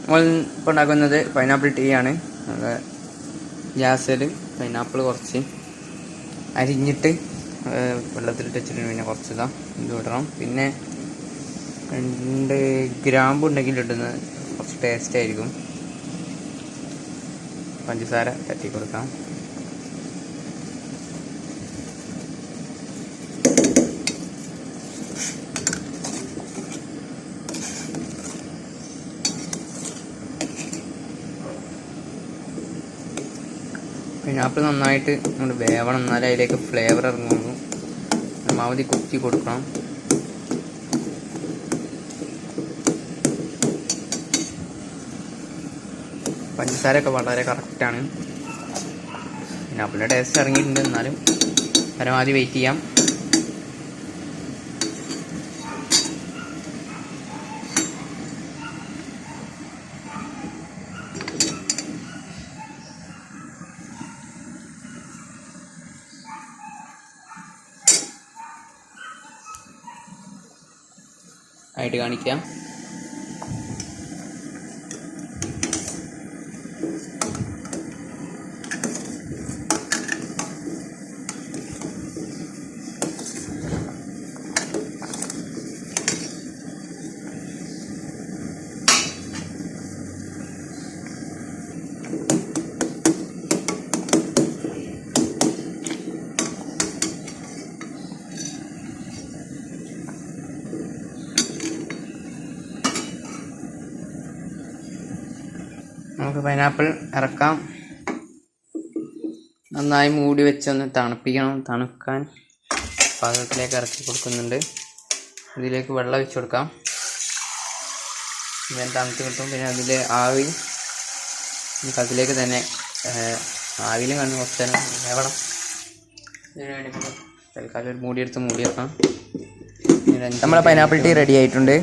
നമ്മൾ ഇപ്പോൾ ഉണ്ടാക്കുന്നത് പൈനാപ്പിൾ ടീ ആണ്. ഗ്യാസിൽ പൈനാപ്പിൾ കുറച്ച് അരിഞ്ഞിട്ട് വെള്ളത്തിലിട്ട് വെച്ചിട്ട് പിന്നെ കുറച്ച് ഇത് ഇടണം. പിന്നെ 2 ഗ്രാമ്പ് ഉണ്ടെങ്കിൽ ഇടുന്നത് കുറച്ച് ടേസ്റ്റ് ആയിരിക്കും. പഞ്ചസാര തട്ടി കൊടുക്കാം. പൈനാപ്പിൾ നന്നായിട്ട് നമ്മൾ വേവണം, എന്നാലേ അതിലേക്ക് ഫ്ലേവർ ഇറങ്ങുള്ളൂ. പരമാവധി കുത്തി കൊടുക്കണം. പഞ്ചസാരയൊക്കെ വളരെ കറക്റ്റാണ്. പൈനാപ്പിളിൻ്റെ ടേസ്റ്റ് ഇറങ്ങിയിട്ടുണ്ട്, എന്നാലും പരമാവധി വെയിറ്റ് ചെയ്യാം. ആയിട്ട് കാണിക്കാം. നമുക്ക് പൈനാപ്പിൾ ഇറക്കാം. നന്നായി മൂടി വെച്ചൊന്ന് തണുപ്പിക്കണം. തണുക്കാൻ പാത്രത്തിലേക്ക് ഇറക്കി കൊടുക്കുന്നുണ്ട്. ഇതിലേക്ക് വെള്ളം ഒഴിച്ച് കൊടുക്കാം. പിന്നെ തണുത്ത് കിട്ടും. പിന്നെ അതിലെ ആവി നമുക്ക് അതിലേക്ക് തന്നെ ആവിയിലും കണ്ട് കുറച്ച് നേരം വേവണം. ഇതിന് വേണ്ടി തൽക്കാലം ഒരു മൂടിയെടുത്ത് മൂടി വെക്കാം. നമ്മളെ പൈനാപ്പിൾ ടീ റെഡി ആയിട്ടുണ്ട്.